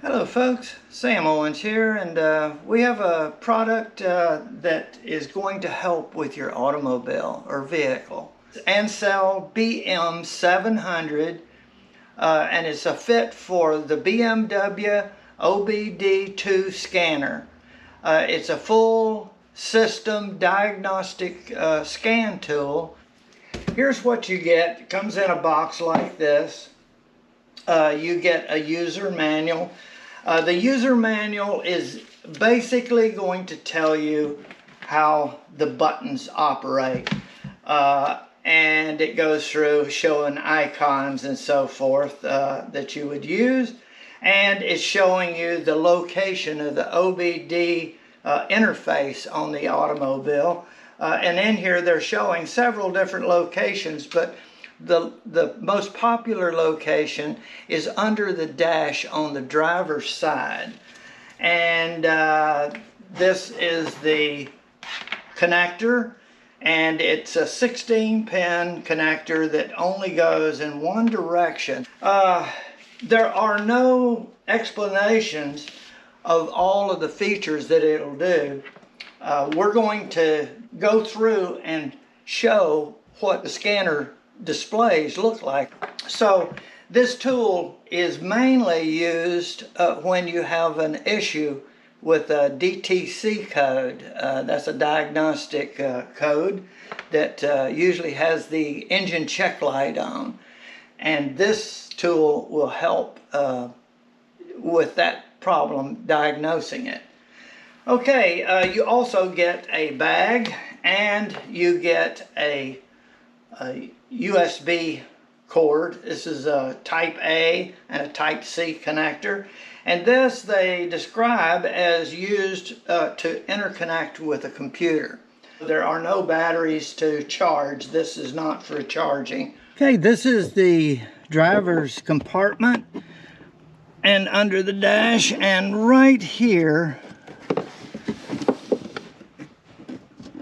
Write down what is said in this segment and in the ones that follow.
Hello folks, Sam Owens here, and we have a product that is going to help with your automobile or vehicle. It's ANCEL BM700 and it's a fit for the BMW OBD2 scanner. It's a full system diagnostic scan tool. Here's what you get. It comes in a box like this. You get a user manual. The user manual is basically going to tell you how the buttons operate. And it goes through showing icons and so forth that you would use. And it's showing you the location of the OBD interface on the automobile. And in here they're showing several different locations, but the most popular location is under the dash on the driver's side. And this is the connector, and it's a 16-pin connector that only goes in one direction. There are no explanations of all of the features that it'll do. We're going to go through and show what the scanner displays look like. So this tool is mainly used when you have an issue with a DTC code. That's a diagnostic code that usually has the engine check light on, and this tool will help with that problem, diagnosing it. Okay, you also get a bag, and you get a USB cord. This is a type A and a type C connector, and this they describe as used to interconnect with a computer. There are no batteries to charge. This is not for charging. Okay, this is the driver's compartment, and under the dash, and right here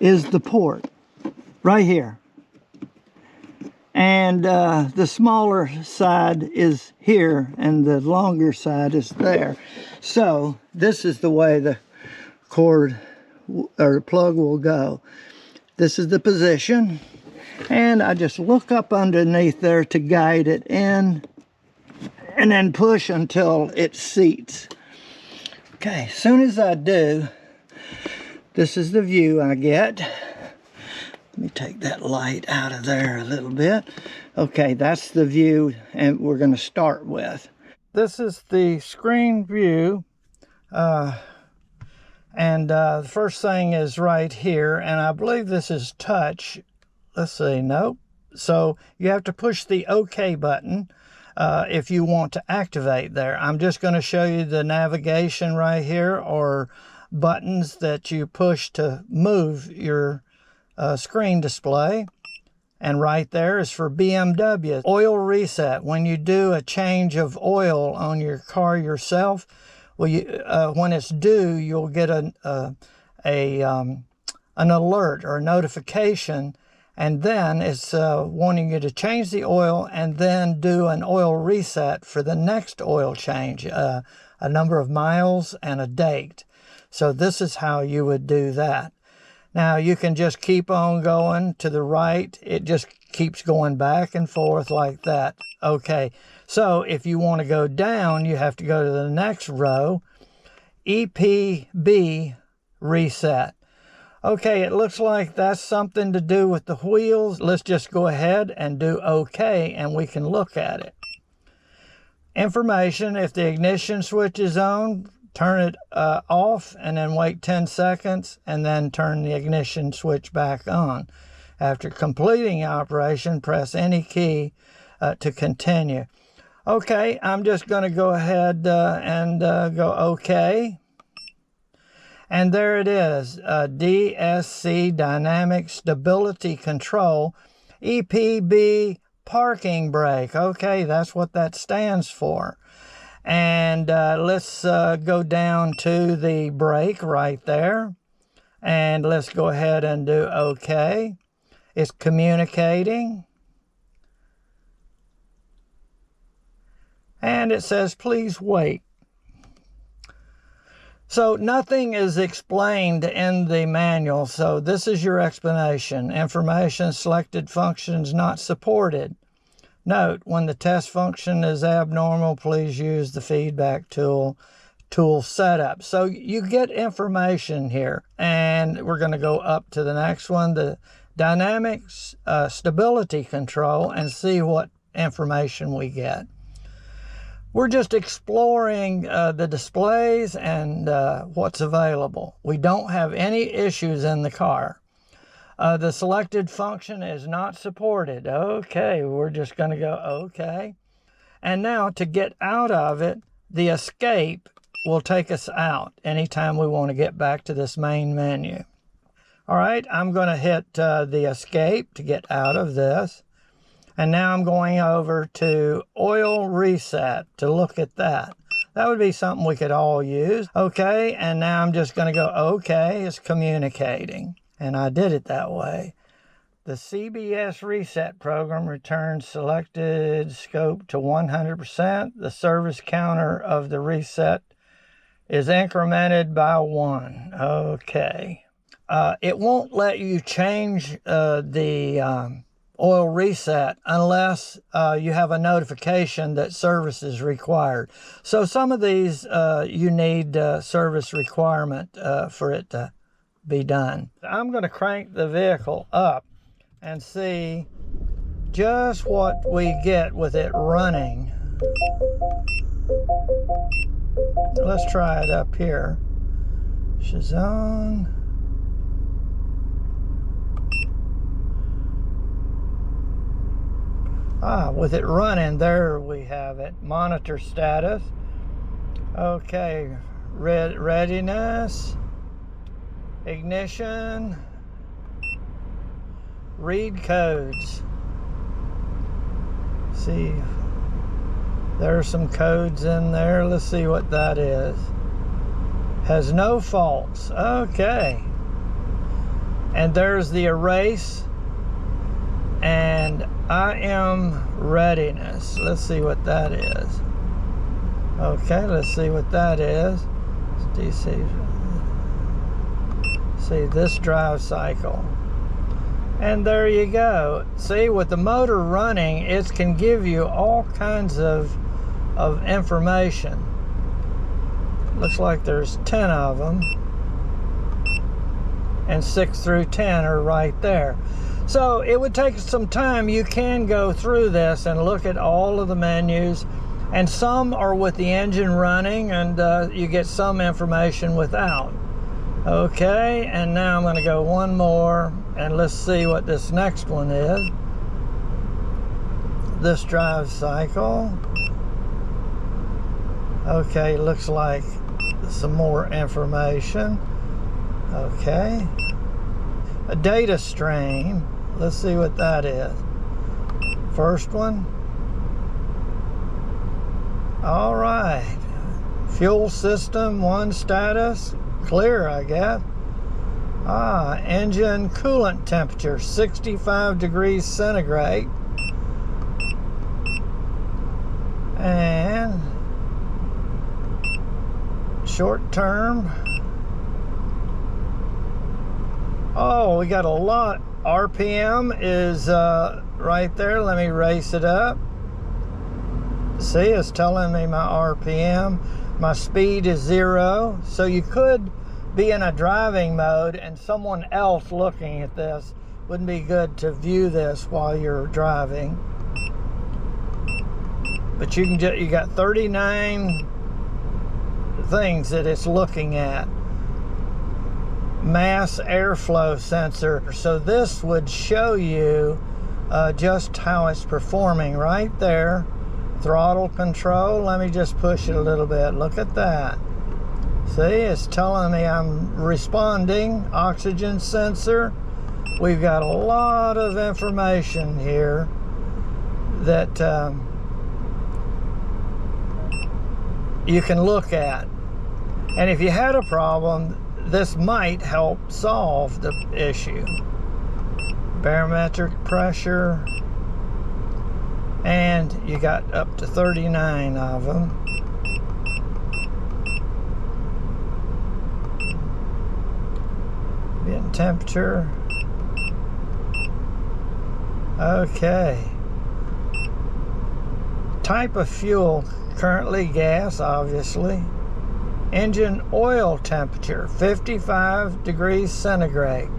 is the port, right here. And the smaller side is here, and the longer side is there. So this is the way the cord or plug will go. This is the position, and I just look up underneath there to guide it in, and then push until it seats. Okay, as soon as I do, this is the view I get. Let me take that light out of there a little bit. Okay, that's the view, and we're going to start with. This is the screen view, and the first thing is right here, and I believe this is touch. Let's see, nope. So you have to push the OK button if you want to activate there. I'm just going to show you the navigation right here, or buttons that you push to move your screen display. And right there is for BMW. Oil reset. When you do a change of oil on your car yourself, well, when it's due, you'll get an alert or a notification, and then it's wanting you to change the oil and then do an oil reset for the next oil change, a number of miles and a date. So this is how you would do that. Now you can just keep on going to the right. It just keeps going back and forth like that. Okay, so if you want to go down, you have to go to the next row. EPB reset. Okay, it looks like that's something to do with the wheels. Let's just go ahead and do OK, and we can look at it. Information: if the ignition switch is on, turn it off and then wait 10 seconds and then turn the ignition switch back on. After completing the operation, press any key to continue. Okay, I'm just going to go ahead and go OK. And there it is, DSC, Dynamic Stability Control, EPB Parking Brake. Okay, that's what that stands for. And let's go down to the brake right there, and let's go ahead and do OK. It's communicating, and it says please wait. So nothing is explained in the manual, so this is your explanation. Information selected functions not supported. Note, when the test function is abnormal, please use the feedback tool setup. So you get information here, and we're going to go up to the next one, the dynamic stability control, and see what information we get. We're just exploring the displays and what's available. We don't have any issues in the car. The selected function is not supported. Okay, we're just going to go okay. And now to get out of it, the escape will take us out anytime we want to get back to this main menu. All right, I'm going to hit the escape to get out of this. And now I'm going over to oil reset to look at that. That would be something we could all use. Okay, and now I'm just going to go okay, it's communicating. And I did it that way. The CBS reset program returns selected scope to 100%. The service counter of the reset is incremented by 1. Okay. It won't let you change the oil reset unless you have a notification that service is required. So some of these you need service requirement for it to be done. I'm going to crank the vehicle up and see just what we get with it running. Let's try it up here. Shazone. With it running, there we have it. Monitor status. Okay, readiness. Ignition. Read codes. See, there's some codes in there. Let's see what that is. Has no faults. Okay. And there's the erase. And IM readiness. Let's see what that is. Okay, let's see what that is. It's DC. See this drive cycle. And there you go. See, with the motor running, it can give you all kinds of information. Looks like there's 10 of them. And 6 through 10 are right there. So it would take some time. You can go through this and look at all of the menus. And some are with the engine running, and you get some information without. Okay, and now I'm going to go one more, and let's see what this next one is. This drive cycle. Okay, looks like some more information. Okay. A data stream. Let's see what that is. First one. All right. Fuel system, 1 status. Clear, I guess. Engine coolant temperature, 65 degrees centigrade. And short term. Oh, we got a lot. RPM is right there. Let me race it up. See, it's telling me my RPM. My speed is 0. So you could be in a driving mode and someone else looking at this. Wouldn't be good to view this while you're driving. But you got 39 things that it's looking at. Mass airflow sensor. So this would show you just how it's performing right there. Throttle control. Let me just push it a little bit. Look at that. See, it's telling me I'm responding. Oxygen sensor. We've got a lot of information here that you can look at. And if you had a problem, this might help solve the issue. Barometric pressure. And you got up to 39 of them. temperature. Okay. Type of fuel, currently gas, obviously. Engine oil temperature, 55 degrees centigrade.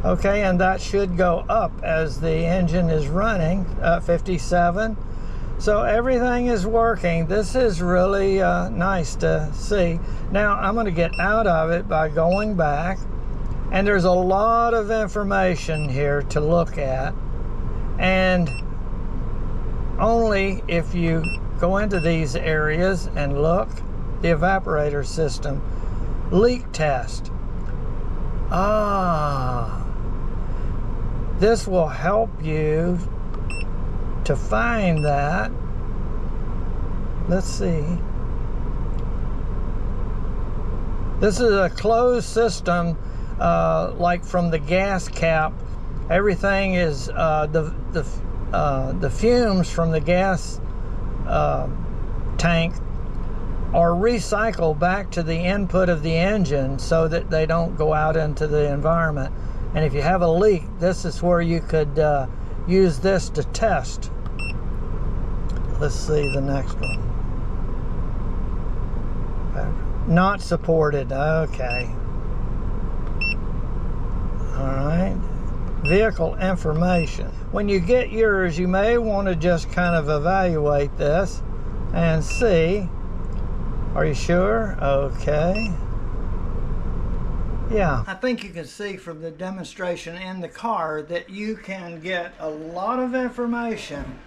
Okay, and that should go up as the engine is running, 57. So everything is working. This is really nice to see. Now I'm going to get out of it by going back, and there's a lot of information here to look at, and only if you go into these areas and look. The evaporator system, leak test. This will help you to find that. Let's see. This is a closed system, like from the gas cap. Everything is the fumes from the gas tank are recycled back to the input of the engine so that they don't go out into the environment. And if you have a leak, this is where you could use this to test. Let's see the next one. Not supported. Okay. All right. Vehicle information. When you get yours, you may want to just kind of evaluate this and see. Are you sure? Okay. Yeah. I think you can see from the demonstration in the car that you can get a lot of information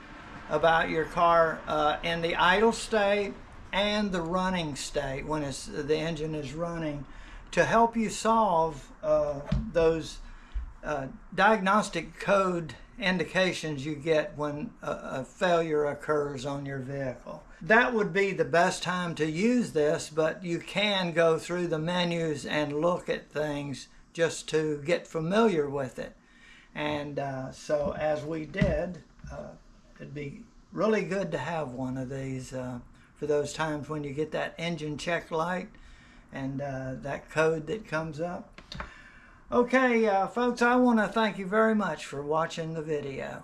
about your car in the idle state and the running state when the engine is running, to help you solve those diagnostic code indications you get when a failure occurs on your vehicle. That would be the best time to use this, but you can go through the menus and look at things just to get familiar with it. And so as we did, it'd be really good to have one of these for those times when you get that engine check light and that code that comes up. Okay, folks, I want to thank you very much for watching the video.